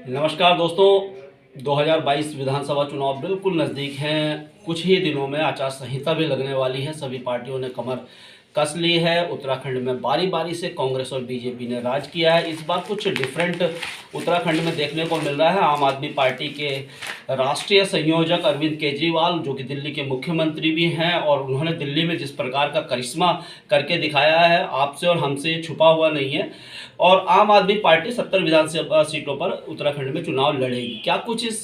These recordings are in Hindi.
नमस्कार दोस्तों, 2022 विधानसभा चुनाव बिल्कुल नज़दीक हैं। कुछ ही दिनों में आचार संहिता भी लगने वाली है। सभी पार्टियों ने कमर कस ली है। उत्तराखंड में बारी बारी से कांग्रेस और बीजेपी ने राज किया है। इस बार कुछ डिफरेंट उत्तराखंड में देखने को मिल रहा है। आम आदमी पार्टी के राष्ट्रीय संयोजक अरविंद केजरीवाल, जो कि दिल्ली के मुख्यमंत्री भी हैं, और उन्होंने दिल्ली में जिस प्रकार का करिश्मा करके दिखाया है, आपसे और हमसे छुपा हुआ नहीं है। और आम आदमी पार्टी 70 विधानसभा सीटों पर उत्तराखंड में चुनाव लड़ेगी। क्या कुछ इस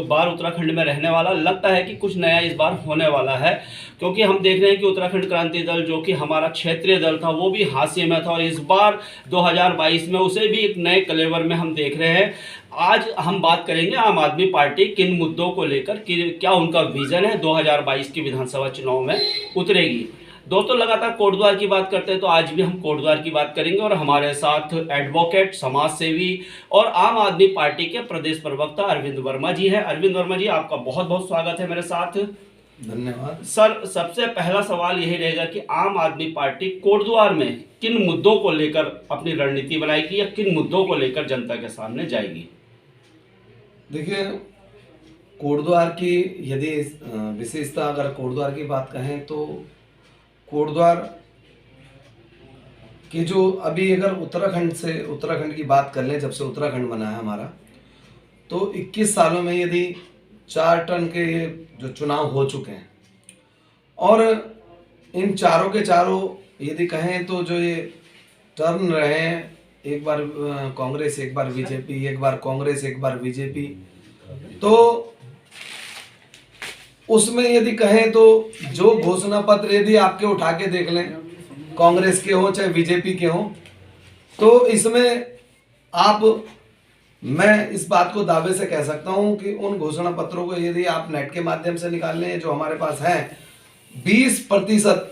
बार उत्तराखंड में रहने वाला? लगता है कि कुछ नया इस बार होने वाला है, क्योंकि हम देख रहे हैं कि उत्तराखंड क्रांति दल, जो कि हमारा क्षेत्रीय दल था, वो भी हाशिए में था, और इस बार 2022 में उसे भी एक नए कलेवर में हम देख रहे हैं। आज हम बात करेंगे आम आदमी पार्टी किन मुद्दों को लेकर, कि क्या उनका विजन है 2022 के विधानसभा चुनाव में उतरेगी। दोस्तों, लगातार कोटद्वार की बात करते हैं, तो आज भी हम कोटद्वार की बात करेंगे, और हमारे साथ एडवोकेट, समाज सेवी और आम आदमी पार्टी के प्रदेश प्रवक्ता अरविंद वर्मा जी हैं। अरविंद वर्मा जी, आपका बहुत बहुत स्वागत है मेरे साथ। धन्यवाद सर, सबसे पहला सवाल यही रहेगा कि आम आदमी पार्टी कोटद्वार में किन मुद्दों को लेकर अपनी रणनीति बनाएगी, या किन मुद्दों को लेकर जनता के सामने जाएगी? देखिए, कोटद्वार की यदि विशेषता अगर कोटद्वार की बात कहें तो कोटद्वार की जो अभी अगर उत्तराखंड की बात कर लें, जब से उत्तराखंड बना है हमारा, तो 21 सालों में यदि 4 टर्न के ये जो चुनाव हो चुके हैं, और इन चारों के चारों यदि कहें तो जो ये टर्न रहे हैं, एक बार कांग्रेस, एक बार बीजेपी, एक बार कांग्रेस, एक बार बीजेपी, तो उसमें यदि कहें तो जो घोषणा पत्र यदि आपके उठा के देख लें, कांग्रेस के हो चाहे बीजेपी के हो, तो इसमें मैं इस बात को दावे से कह सकता हूं कि उन घोषणा पत्रों को यदि आप नेट के माध्यम से निकाल लें, जो हमारे पास है, 20%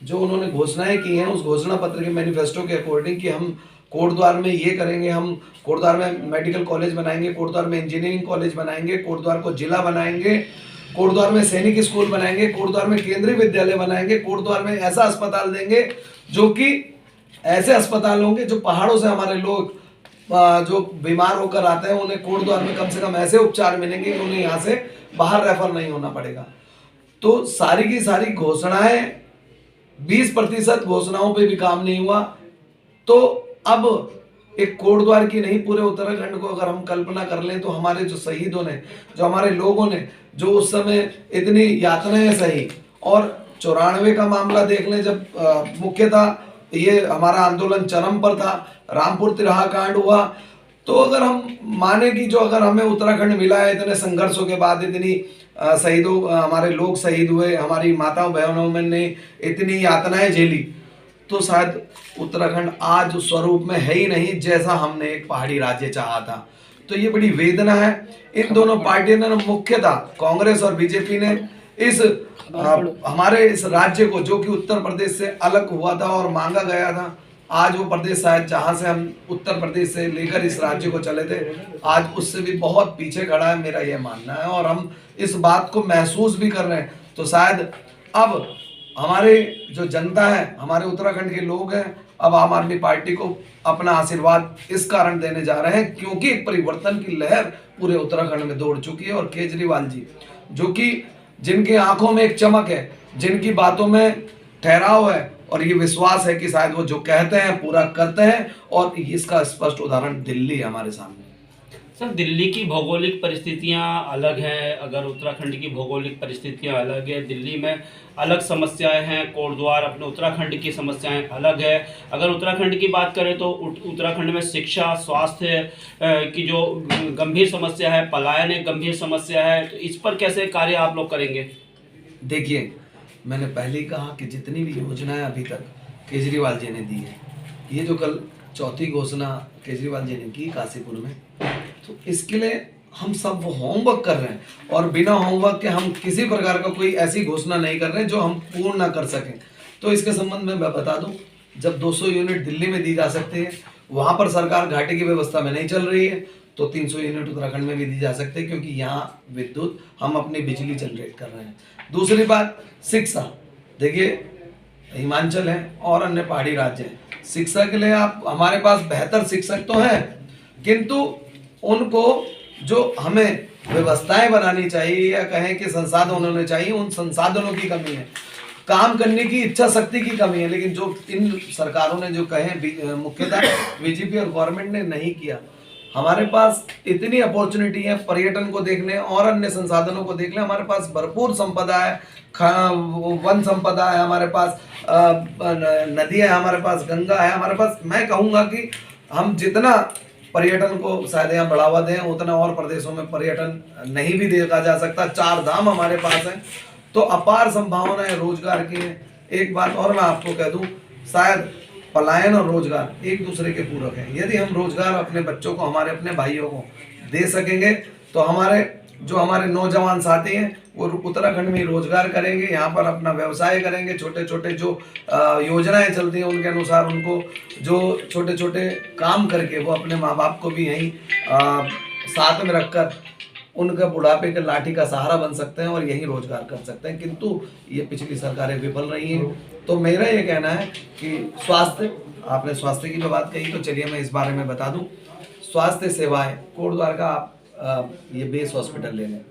जो उन्होंने घोषणाएं की हैं उस घोषणा पत्र के मैनिफेस्टो के अकॉर्डिंग, कि हम कोटद्वार में ये करेंगे, हम कोटद्वार में मेडिकल कॉलेज बनाएंगे, कोटद्वार में इंजीनियरिंग कॉलेज बनाएंगे, कोटद्वार को जिला बनाएंगे, कोटद्वार में सैनिक स्कूल बनाएंगे, कोटद्वार में केंद्रीय विद्यालय बनाएंगे, कोटद्वार में ऐसा अस्पताल देंगे जो कि ऐसे अस्पताल होंगे जो पहाड़ों से हमारे लोग जो बीमार होकर आते हैं, उन्हें कोटद्वार में कम से कम ऐसे उपचार मिलेंगे कि उन्हें यहाँ से बाहर रेफर नहीं होना पड़ेगा। तो सारी की सारी घोषणाएं, 20% घोषणाओं पे भी काम नहीं हुआ। तो अब एक कोटद्वार की नहीं, पूरे उत्तराखंड को अगर हम कल्पना कर लें, तो हमारे जो शहीदों ने, जो हमारे लोगों ने, जो उस समय इतनी यातनाएं सही, और 94 का मामला देख लें, जब मुख्यतः ये हमारा आंदोलन चरम पर था, रामपुर तिराहा कांड हुआ, तो अगर हम माने कि जो अगर हमें उत्तराखंड मिला है इतने संघर्षों के बाद, इतनी शहीदों, हमारे लोग शहीद हुए, हमारी माताओं बहनों ने इतनी यातनाएं झेली, तो शायद उत्तराखंड आज उस स्वरूप में है ही नहीं जैसा हमने एक पहाड़ी राज्य चाहा था। तो ये बड़ी वेदना है। इन दोनों पार्टियों ने, मुख्यतः कांग्रेस और बीजेपी ने, इस हमारे इस राज्य को, जो कि उत्तर प्रदेश से अलग हुआ था और मांगा गया था, आज वो प्रदेश शायद जहां से हम उत्तर प्रदेश से लेकर इस राज्य को चले थे, आज उससे भी बहुत पीछे खड़ा है, मेरा यह मानना है। और हम इस बात को महसूस भी कर रहे हैं। तो शायद अब हमारे जो जनता है, हमारे उत्तराखंड के लोग हैं, अब आम आदमी पार्टी को अपना आशीर्वाद इस कारण देने जा रहे हैं क्योंकि एक परिवर्तन की लहर पूरे उत्तराखंड में दौड़ चुकी है। और केजरीवाल जी, जो कि जिनकी आंखों में एक चमक है, जिनकी बातों में ठहराव है, और ये विश्वास है कि शायद वो जो कहते हैं पूरा करते हैं, और इसका स्पष्ट उदाहरण दिल्ली है हमारे सामने। सर, दिल्ली की भौगोलिक परिस्थितियां अलग हैं, अगर उत्तराखंड की भौगोलिक परिस्थितियां अलग है, दिल्ली में अलग समस्याएं हैं, कोटद्वार अपने उत्तराखंड की समस्याएं अलग है। अगर उत्तराखंड की बात करें तो उत्तराखंड में शिक्षा, स्वास्थ्य की जो गंभीर समस्या है, पलायन एक गंभीर समस्या है, तो इस पर कैसे कार्य आप लोग करेंगे? देखिए, मैंने पहले ही कहा कि जितनी भी योजनाएं अभी तक केजरीवाल जी ने दी है, ये जो कल चौथी घोषणा केजरीवाल जी ने की काशीपुर में, तो इसके लिए हम सब होमवर्क कर रहे हैं, और बिना होमवर्क के हम किसी प्रकार का कोई ऐसी घोषणा नहीं कर रहे हैं जो हम पूर्ण ना कर सकें। तो इसके संबंध में मैं बता दूं, जब 200 यूनिट दिल्ली में दी जा सकती है, वहां पर सरकार घाटे की व्यवस्था में नहीं चल रही है, तो 300 यूनिट उत्तराखंड में भी दी जा सकती है, क्योंकि यहाँ विद्युत हम अपनी बिजली जनरेट कर रहे हैं। दूसरी बात, शिक्षा। देखिए, हिमाचल है और अन्य पहाड़ी राज्य हैं, शिक्षा के लिए आप, हमारे पास बेहतर शिक्षक तो हैं, किंतु उनको जो हमें व्यवस्थाएं बनानी चाहिए या कहें कि संसाधन होने चाहिए, उन संसाधनों की कमी है, काम करने की इच्छा शक्ति की कमी है। लेकिन जो इन सरकारों ने जो कहे, मुख्यतः बीजेपी और गवर्नमेंट ने नहीं किया। हमारे पास इतनी अपॉर्चुनिटी है पर्यटन को देखने और अन्य संसाधनों को देखने, हमारे पास भरपूर संपदा है, वन संपदा है, हमारे पास नदियां है, हमारे पास गंगा है, हमारे पास, मैं कहूँगा कि हम जितना पर्यटन को शायद यहाँ बढ़ावा दें उतना और प्रदेशों में पर्यटन नहीं भी देखा जा सकता। 4 धाम हमारे पास हैं, तो अपार संभावनाएं रोजगार की हैं। एक बात और मैं आपको कह दूं, शायद पलायन और रोजगार एक दूसरे के पूरक हैं। यदि हम रोजगार अपने बच्चों को, हमारे अपने भाइयों को दे सकेंगे तो हमारे नौजवान साथी हैं वो उत्तराखंड में रोजगार करेंगे, यहाँ पर अपना व्यवसाय करेंगे, छोटे छोटे जो योजनाएं चलती हैं उनके अनुसार उनको जो छोटे छोटे काम करके वो अपने माँ बाप को भी यहीं साथ में रखकर उनका बुढ़ापे के लाठी का सहारा बन सकते हैं और यही रोजगार कर सकते हैं। किंतु ये पिछली सरकारें विफल रही हैं। तो मेरा ये कहना है कि स्वास्थ्य, आपने स्वास्थ्य की बात कही तो चलिए मैं इस बारे में बता दूं। स्वास्थ्य सेवाएं कोटद्वार का आप ये बेस हॉस्पिटल ले लें,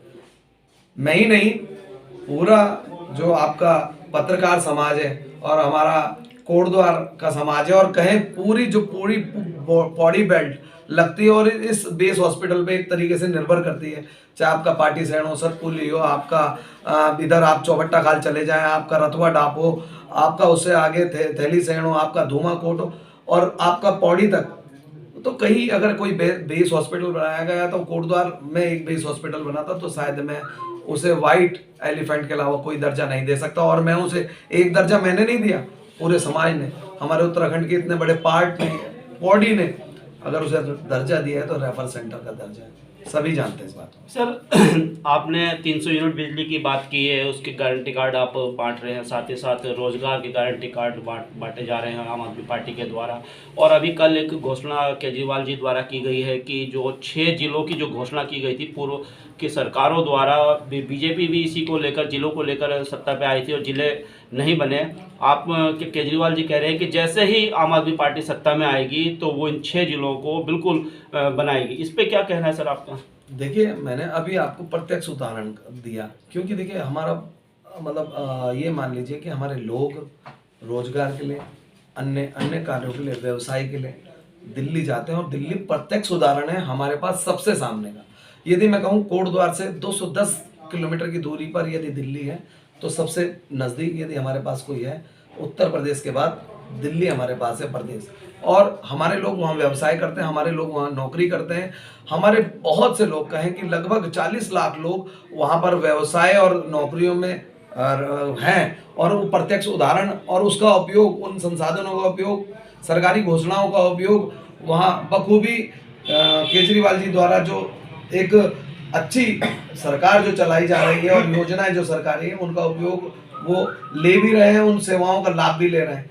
मैं ही नहीं, पूरा जो आपका पत्रकार समाज है और हमारा कोटद्वार का समाज है और कहें पूरी बॉडी बेल्ट लगती है और इस बेस हॉस्पिटल पे एक तरीके से निर्भर करती है। चाहे आपका पार्टी सैण हो, सरपुली हो, आपका इधर आप चौबट्टा खाल चले जाएं, आपका रतवा डाप हो, आपका उससे आगे थैली सैण हो, आपका धूमाकोट हो और आपका पौड़ी तक। तो कहीं अगर कोई बेस हॉस्पिटल बनाया गया तो कोटद्वार में एक बेस हॉस्पिटल बना था, तो शायद मैं उसे व्हाइट एलिफेंट के अलावा कोई दर्जा नहीं दे सकता। और मैं उसे एक दर्जा मैंने नहीं दिया, पूरे समाज ने, हमारे उत्तराखंड के इतने बड़े पार्ट ने, बॉडी ने अगर उसे दर्जा दिया है तो रेफर सेंटर का दर्जा है, सभी जानते हैं इस बात को। सर, आपने 300 यूनिट बिजली की बात की है, उसके गारंटी कार्ड आप बांट रहे हैं, साथ ही साथ रोजगार के गारंटी कार्ड बांटे जा रहे हैं आम आदमी पार्टी के द्वारा। और अभी कल एक घोषणा केजरीवाल जी द्वारा की गई है कि जो 6 जिलों की जो घोषणा की गई थी पूर्व की सरकारों द्वारा, बीजेपी भी इसी को लेकर, जिलों को लेकर सत्ता पे आई थी और जिले नहीं बने। आप केजरीवाल जी कह रहे हैं कि जैसे ही आम आदमी पार्टी सत्ता में आएगी तो वो इन 6 जिलों को बिल्कुल बनाएगी। इस पे क्या कहना है सर आपका? देखिए, मैंने अभी आपको प्रत्यक्ष उदाहरण दिया, क्योंकि देखिए हमारा मतलब ये मान लीजिए कि हमारे लोग रोजगार के लिए, अन्य अन्य कार्यों के लिए, व्यवसाय के लिए दिल्ली जाते हैं और दिल्ली प्रत्यक्ष उदाहरण है हमारे पास सबसे सामने का। यदि मैं कहूँ कोटद्वार से 210 किलोमीटर की दूरी पर यदि दिल्ली है तो सबसे नज़दीक यदि हमारे पास कोई है, उत्तर प्रदेश के बाद दिल्ली हमारे पास है प्रदेश। और हमारे लोग वहाँ व्यवसाय करते हैं, हमारे लोग वहाँ नौकरी करते हैं, हमारे बहुत से लोग कहें कि लगभग 40 लाख लोग वहाँ पर व्यवसाय और नौकरियों में हैं। और वो प्रत्यक्ष उदाहरण और उसका उपयोग, उन संसाधनों का उपयोग, सरकारी घोषणाओं का उपयोग वहाँ बखूबी केजरीवाल जी द्वारा जो एक अच्छी सरकार जो चलाई जा रही है और योजनाएं जो सरकारी है उनका उपयोग वो ले भी रहे हैं, उन सेवाओं का लाभ भी ले रहे हैं।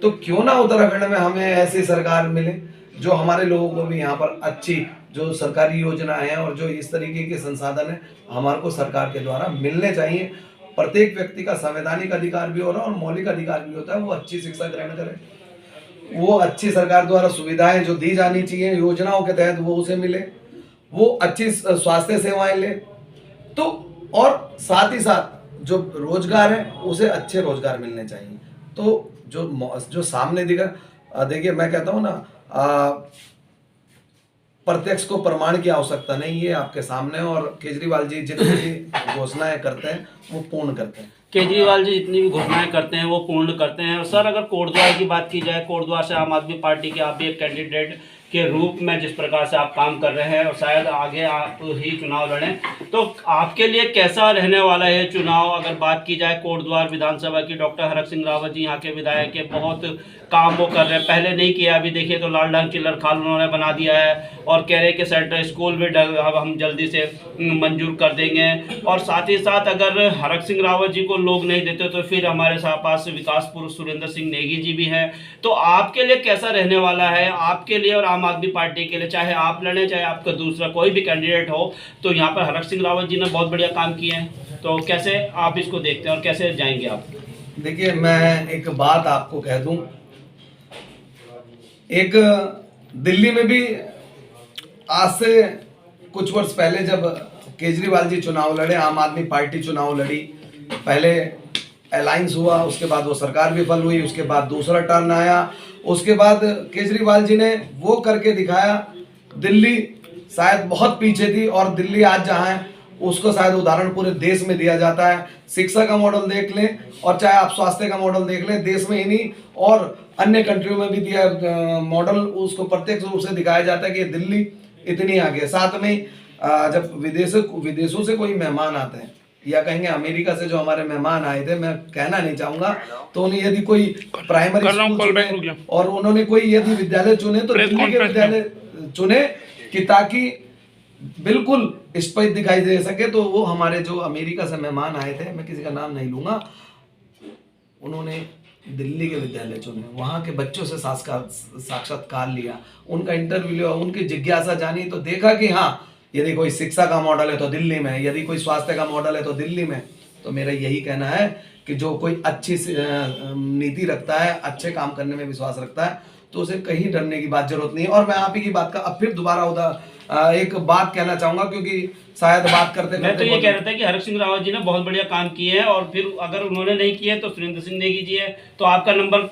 तो क्यों ना उत्तराखंड में हमें ऐसी सरकार मिले जो हमारे लोगों को भी यहाँ पर अच्छी जो सरकारी योजनाएं हैं और जो इस तरीके के संसाधन है हमारे को सरकार के द्वारा मिलने चाहिए। प्रत्येक व्यक्ति का संवैधानिक अधिकार भी हो रहा है और मौलिक अधिकार भी होता है, वो अच्छी शिक्षा ग्रहण करे, वो अच्छी सरकार द्वारा सुविधाएं जो दी जानी चाहिए योजनाओं के तहत वो उसे मिले, वो अच्छी स्वास्थ्य सेवाएं ले, तो और साथ ही साथ जो रोजगार है उसे अच्छे रोजगार मिलने चाहिए। तो जो सामने दिखा, देखिए मैं कहता हूँ ना, प्रत्यक्ष को प्रमाण की आवश्यकता नहीं है, आपके सामने। और केजरीवाल जी जितनी भी घोषणाएं करते हैं वो पूर्ण करते हैं। केजरीवाल जी जितनी भी घोषणाएं करते हैं वो पूर्ण करते हैं। और सर, अगर कोटद्वार की बात की जाए, कोटद्वार से आम आदमी पार्टी के आप भी एक कैंडिडेट के रूप में जिस प्रकार से आप काम कर रहे हैं और शायद आगे आप ही चुनाव लड़ें, तो आपके लिए कैसा रहने वाला है चुनाव? अगर बात की जाए कोटद्वार विधानसभा की, डॉक्टर हरक सिंह रावत जी यहाँ के विधायक के, बहुत काम वो कर रहे हैं, पहले नहीं किया, अभी देखिए तो लाल डांग चिल्लर खाल उन्होंने बना दिया है और कह रहे कि सेंट्रल स्कूल भी अब हम जल्दी से मंजूर कर देंगे। और साथ ही साथ अगर हरक सिंह रावत जी को लोग नहीं देते तो फिर हमारे पास विकास पुरुष सुरेंद्र सिंह नेगी जी भी हैं। तो आपके लिए कैसा रहने वाला है, आपके लिए और आम आदमी पार्टी के लिए, चाहे आप लड़ें चाहे आपका दूसरा कोई भी कैंडिडेट हो? तो यहाँ पर हरक सिंह रावत जी ने बहुत बढ़िया काम किए हैं, तो कैसे आप इसको देखते हैं और कैसे जाएंगे आप? देखिए, मैं एक बात आपको कह दूं, एक दिल्ली में भी आज से कुछ वर्ष पहले जब केजरीवाल जी चुनाव लड़े, आम आदमी पार्टी चुनाव लड़ी, पहले अलायंस हुआ, उसके बाद वो सरकार विफल हुई, उसके बाद दूसरा टर्न आया, उसके बाद केजरीवाल जी ने वो करके दिखाया। दिल्ली शायद बहुत पीछे थी और दिल्ली आज जहाँ है उसको शायद उदाहरण पूरे देश में दिया जाता है। शिक्षा का मॉडल देख लें और चाहे आप स्वास्थ्य का मॉडल देख लें, देश में ही नहीं और अन्य कंट्रियों में भी दिया मॉडल, उसको प्रत्यक्ष रूप से दिखाया जाता है कि दिल्ली इतनी आगे। साथ में जब विदेशों से कोई मेहमान आते हैं या कहेंगे अमेरिका से जो हमारे मेहमान आए थे, मैं कहना नहीं चाहूंगा, तो उन्हें यदि कोई प्राइमरी स्कूल और उन्होंने कोई यदि विद्यालय चुने तो दिल्ली के विद्यालय चुने कि ताकि बिल्कुल स्पष्ट दिखाई दे सके। तो वो हमारे जो अमेरिका से मेहमान आए थे, मैं किसी का नाम नहीं लूंगा, उन्होंने दिल्ली के विद्यालय चुने, वहाँ के बच्चों से साक्षात्कार लिया, उनका इंटरव्यू लिया, उनकी जिज्ञासा जानी, तो देखा कि हाँ यदि कोई शिक्षा का मॉडल है तो दिल्ली में, यदि कोई स्वास्थ्य का मॉडल है तो दिल्ली में। तो मेरा यही कहना है कि जो कोई अच्छी नीति रखता है, अच्छे काम करने में विश्वास रखता है, तो उसे कहीं डरने की बात जरूरत नहीं है। और मैं आप ही की बात का अब फिर दोबारा एक बात कहना चाहूंगा, क्योंकि शायद बात करते मैं तो ये कह रहा था कि हरक सिंह रावत जी ने बहुत बढ़िया काम किए हैं और फिर अगर उन्होंने नहीं किए तो सुरेंद्र सिंह नेगी जी है, तो आपका नंबर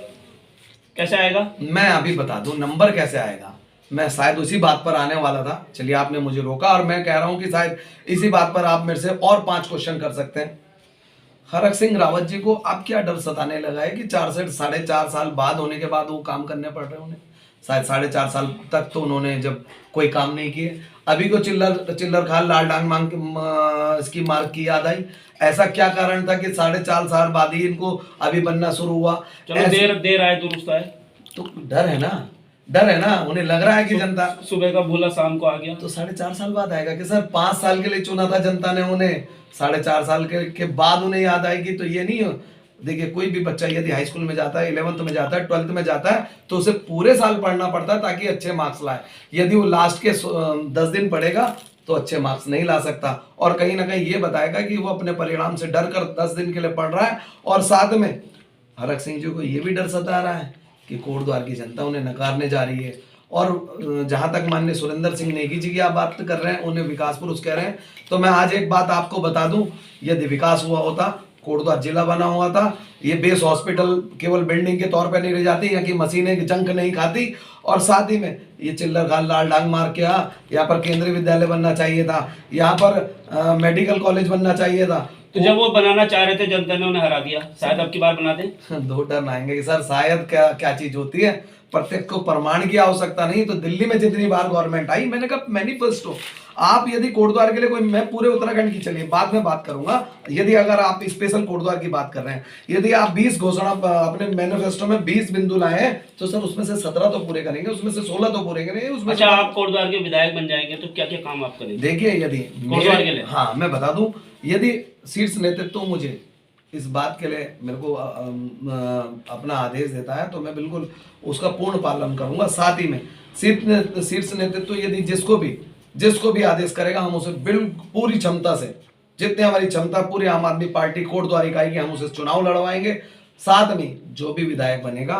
कैसे आएगा? मैं अभी बता दूं नंबर कैसे आएगा, मैं शायद उसी बात पर आने वाला था। चलिए आपने मुझे रोका और मैं कह रहा हूं कि शायद इसी बात पर आप मेरे से और 5 क्वेश्चन कर सकते हैं। हरक सिंह रावत जी को अब क्या डर सताने लगा है कि 4 से 4.5 साल बाद होने के बाद वो काम करने पड़ रहे उन्हें? शायद 4.5 साल तक तो उन्होंने जब कोई काम नहीं किए, अभी को चिल्लर खाल लाल डांग मांग इसकी मार्क की याद आई। ऐसा क्या कारण था कि 4.5 साल बाद ही इनको अभी बनना शुरू हुआ? चलो देर आए दुरुस्त आए, तो डर है ना, उन्हें लग रहा है कि जनता सुबह का भूला शाम को आ गया, तो 4.5 साल बाद आएगा कि सर 5 साल के लिए चुना था जनता ने उन्हें, 4.5 साल के बाद उन्हें याद आएगी? तो ये नहीं हो। देखिए कोई भी बच्चा यदि हाई स्कूल में जाता है, 11th में जाता है, 12th में जाता है, तो उसे पूरे साल पढ़ना पड़ता है ताकि अच्छे मार्क्स लाए। यदि वो लास्ट के 10 दिन पढ़ेगा तो अच्छे मार्क्स नहीं ला सकता, और कहीं ना कहीं ये बताएगा कि वो अपने परिणाम से डर कर 10 दिन के लिए पढ़ रहा है। और साथ में हरक सिंह जी को ये भी डर सता रहा है कि कोटद्वार की जनता उन्हें नकारने जा रही है। और जहां तक माननीय सुरेंद्र सिंह नेगी जी की आप बात कर रहे हैं, उन्हें विकास पुरुष कह रहे हैं, तो मैं आज एक बात आपको बता दूं, यदि विकास हुआ होता, कोटद्वार जिला बना हुआ था, ये बेस हॉस्पिटल केवल बिल्डिंग के तौर पर नहीं रह जाती, यहाँ की मशीनें जंक नहीं खाती, और साथ ही में ये चिल्लर खाल लाल डांग मार के यहाँ पर केंद्रीय विद्यालय बनना चाहिए था, यहाँ पर मेडिकल कॉलेज बनना चाहिए था। तो जब वो बनाना चाह रहे थे जनता ने उन्हें हरा दिया, शायद अब की बार बना दें। 2 टर्न आएंगे कि सर शायद क्या चीज होती है, प्रत्येक को प्रमाण की आवश्यकता नहीं। तो दिल्ली में जितनी बार गवर्नमेंट आई, मैंने कहा मैनिफेस्टो, आप यदि कोटद्वार के लिए कोई, मैं पूरे उत्तराखंड की चलिए बाद में बात करूंगा, यदि अगर आप स्पेशल कोटद्वार की बात कर रहे हैं, यदि आप 20 घोषणा अपने मैनिफेस्टो में 20 बिंदु लाए हैं, तो सर उसमें से 17 तो पूरे करेंगे, उसमें से 16 तो पूरे करेंगे, उसमें अच्छा आप कोटद्वार के विधायक बन जाएंगे तो क्या क्या काम आप करेंगे? देखिए यदि कोटद्वार के लिए, हाँ मैं बता दूं, यदि शीर्ष नेतृत्व मुझे इस बात के लिए मेरे को अपना आदेश देता है तो मैं बिल्कुल उसका पूर्ण पालन करूंगा। साथ ही में शीर्ष नेतृत्व यदि जिसको भी आदेश करेगा, हम उसे बिल्कुल पूरी क्षमता से, जितने हमारी क्षमता, पूरी आम आदमी पार्टी कोटद्वार इकाई की, हम उसे चुनाव लड़वाएंगे। साथ में जो भी विधायक बनेगा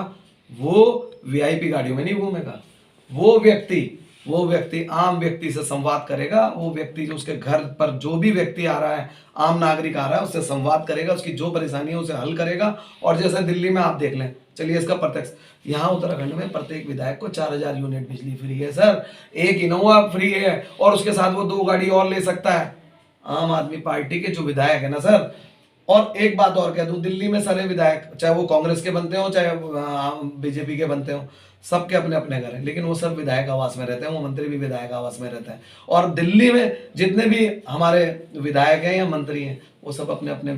वो वीआईपी गाड़ियों में नहीं घूमेगा, वो व्यक्ति आम व्यक्ति से संवाद करेगा, वो व्यक्ति जो उसके घर पर जो भी व्यक्ति आ रहा है, आम नागरिक आ रहा है, उससे संवाद करेगा, उसकी जो परेशानी है उसे हल करेगा। और जैसे दिल्ली में आप देख लें, चलिए इसका प्रत्यक्ष, यहाँ उत्तराखंड में प्रत्येक विधायक को 4000 यूनिट बिजली फ्री है सर, 1 इनोवा फ्री है, और उसके साथ वो 2 गाड़ी और ले सकता है, आम आदमी पार्टी के जो विधायक है ना सर। और एक बात और कह दूं, दिल्ली में सारे विधायक, चाहे वो कांग्रेस के बनते हो चाहे बीजेपी के बनते हो, सबके अपने अपने घर हैं, लेकिन वो सब विधायक आवास में रहते हैं, वो मंत्री भी विधायक आवास में रहते हैं। और दिल्ली में जितने भी हमारे विधायक हैं या मंत्री हैं, वो सब अपने अपने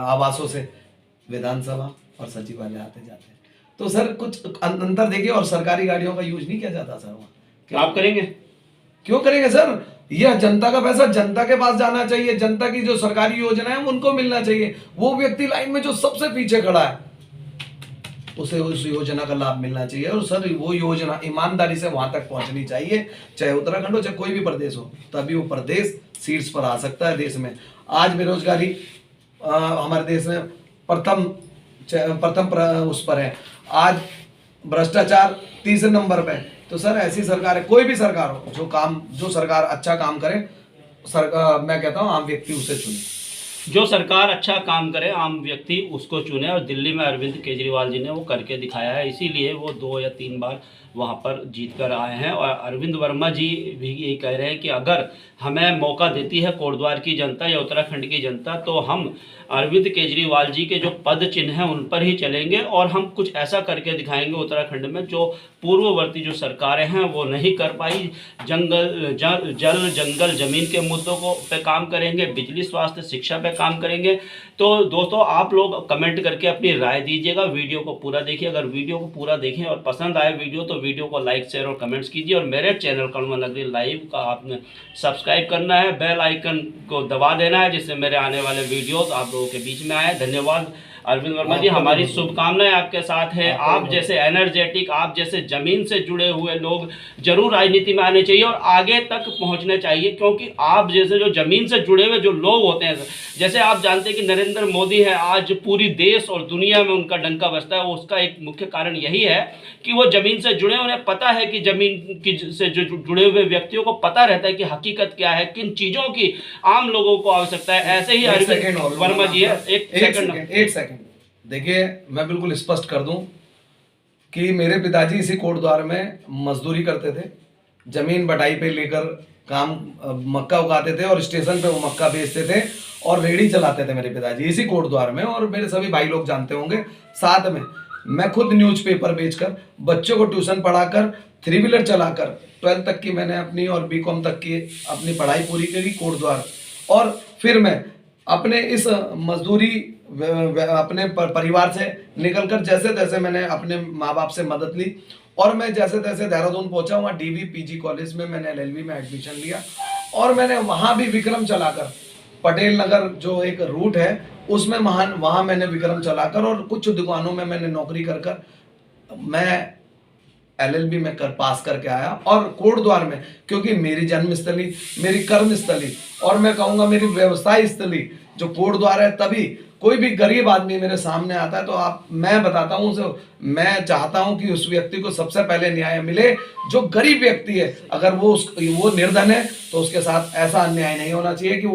आवासों से विधानसभा और सचिवालय आते जाते हैं। तो सर कुछ अंतर देखिए, और सरकारी गाड़ियों का यूज नहीं किया जाता सर वहाँ। आप करेंगे? क्यों करेंगे सर, यह जनता का पैसा जनता के पास जाना चाहिए, जनता की जो सरकारी योजना है उनको मिलना चाहिए। वो व्यक्ति लाइन में जो सबसे पीछे खड़ा है उसे उस योजना का लाभ मिलना चाहिए, और सर वो योजना ईमानदारी से वहां तक पहुंचनी चाहिए, चाहे उत्तराखंड हो चाहे कोई भी प्रदेश हो, तभी वो प्रदेश शीर्ष पर आ सकता है देश में। आज बेरोजगारी हमारे देश में प्रथम उस पर है, आज भ्रष्टाचार तीसरे नंबर पे, तो सर ऐसी सरकार है, कोई भी सरकार हो, जो सरकार अच्छा काम करे, मैं कहता हूँ आम व्यक्ति उसे चुने। जो सरकार अच्छा काम करे आम व्यक्ति उसको चुने, और दिल्ली में अरविंद केजरीवाल जी ने वो करके दिखाया है, इसीलिए वो 2 या 3 बार वहाँ पर जीत कर आए हैं। और अरविंद वर्मा जी भी यही कह रहे हैं कि अगर हमें मौका देती है कोटद्वार की जनता या उत्तराखंड की जनता, तो हम अरविंद केजरीवाल जी के जो पद चिन्ह हैं उन पर ही चलेंगे, और हम कुछ ऐसा करके दिखाएंगे उत्तराखंड में जो पूर्ववर्ती जो सरकारें हैं वो नहीं कर पाई। जल जंगल ज़मीन के मुद्दों को पे काम करेंगे, बिजली स्वास्थ्य शिक्षा पे काम करेंगे। तो दोस्तों आप लोग कमेंट करके अपनी राय दीजिएगा, वीडियो को पूरा देखिए। अगर वीडियो को पूरा देखें और पसंद आए वीडियो तो वीडियो को लाइक शेयर और कमेंट्स कीजिए, और मेरे चैनल कड़वा नगरी लाइव का आपने सब्सक्राइब करना है, बेल आइकन को दबा देना है, जिससे मेरे आने वाले वीडियोस आप लोगों के बीच में आए। धन्यवाद अरविंद वर्मा जी, हमारी शुभकामनाएं आपके साथ है। आप जैसे एनर्जेटिक, आप जैसे जमीन से जुड़े हुए लोग जरूर राजनीति में आने चाहिए और आगे तक पहुंचने चाहिए, क्योंकि आप जैसे जो जमीन से जुड़े हुए जो लोग होते हैं, जैसे आप जानते हैं कि नरेंद्र मोदी है, आज पूरी देश और दुनिया में उनका डंका बजता है, उसका एक मुख्य कारण यही है कि वो जमीन से जुड़े, उन्हें पता है कि जमीन की से जो जुड़े हुए व्यक्तियों को पता रहता है कि हकीकत क्या है, किन चीज़ों की आम लोगों को आवश्यकता है। ऐसे ही अरविंद वर्मा जी है। एक सेकंड देखिए, मैं बिल्कुल स्पष्ट कर दूं कि मेरे पिताजी इसी कोटद्वार में मजदूरी करते थे, जमीन बटाई पे लेकर काम मक्का उगाते थे और स्टेशन पे वो मक्का बेचते थे और रेहड़ी चलाते थे मेरे पिताजी इसी कोटद्वार में, और मेरे सभी भाई लोग जानते होंगे। साथ में मैं खुद न्यूज़पेपर बेचकर, बच्चों को ट्यूशन पढ़ाकर, 3 व्हीलर चलाकर 12th तक की मैंने अपनी और BCom तक की अपनी पढ़ाई पूरी करी कोटद्वार। और फिर मैं अपने इस मजदूरी अपने परिवार से निकलकर जैसे तैसे मैंने अपने माँ बाप से मदद ली और मैं जैसे तैसे देहरादून पहुंचा। वहाँ DVPG कॉलेज में मैंने LLB में एडमिशन लिया और मैंने वहाँ भी विक्रम चलाकर, पटेल नगर जो एक रूट है उसमें वहाँ मैंने विक्रम चलाकर और कुछ दुकानों में मैंने नौकरी कर मैं LLB में पास करके आया। और कोटद्वार में, क्योंकि मेरी जन्मस्थली, मेरी कर्मस्थली और मैं कहूँगा मेरी व्यवसाय स्थली जो कोटद्वार है, तभी कोई भी गरीब आदमी मेरे सामने आता है तो मैं बताता हूँ, मैं चाहता हूँ कि उस व्यक्ति को सबसे पहले न्याय मिले। जो गरीब व्यक्ति है, अगर वो निर्धन है तो उसके साथ ऐसा अन्याय नहीं होना चाहिए कि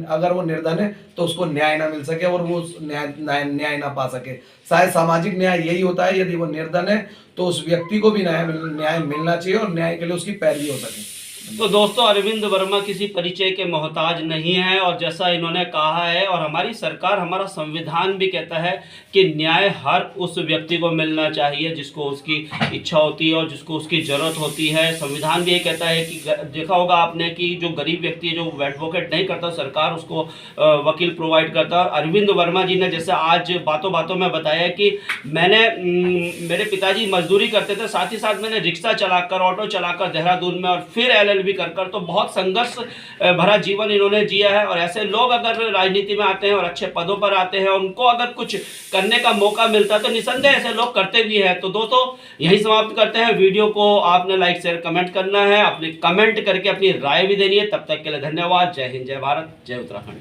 अगर वो निर्धन है तो उसको न्याय ना मिल सके और वो न्याय ना पा सके। शायद सामाजिक न्याय यही होता है, यदि वो निर्धन है तो उस व्यक्ति को भी न्याय मिलना चाहिए और न्याय के लिए उसकी पैरवी हो सके। तो दोस्तों अरविंद वर्मा किसी परिचय के मोहताज नहीं है, और जैसा इन्होंने कहा है, और हमारी सरकार, हमारा संविधान भी कहता है कि न्याय हर उस व्यक्ति को मिलना चाहिए जिसको उसकी इच्छा होती है और जिसको उसकी ज़रूरत होती है। संविधान भी ये कहता है कि देखा होगा आपने कि जो गरीब व्यक्ति है, जो एडवोकेट नहीं करता, सरकार उसको वकील प्रोवाइड करता है। अरविंद वर्मा जी ने जैसे आज बातों बातों में बताया कि मेरे पिताजी मजदूरी करते थे, साथ ही साथ मैंने रिक्शा चलाकर, ऑटो चलाकर देहरादून में और फिर LLB कर तो बहुत संघर्ष भरा जीवन इन्होंने जिया है। और ऐसे लोग अगर राजनीति में आते हैं और अच्छे पदों पर आते हैं, उनको अगर कुछ करने का मौका मिलता है तो निसंदेह ऐसे लोग करते भी हैं। तो दोस्तों यही समाप्त करते हैं। वीडियो को आपने लाइक शेयर कमेंट करना है, अपने कमेंट करके अपनी राय भी देनी है। तब तक के लिए धन्यवाद। जय हिंद, जय भारत, जय उत्तराखंड।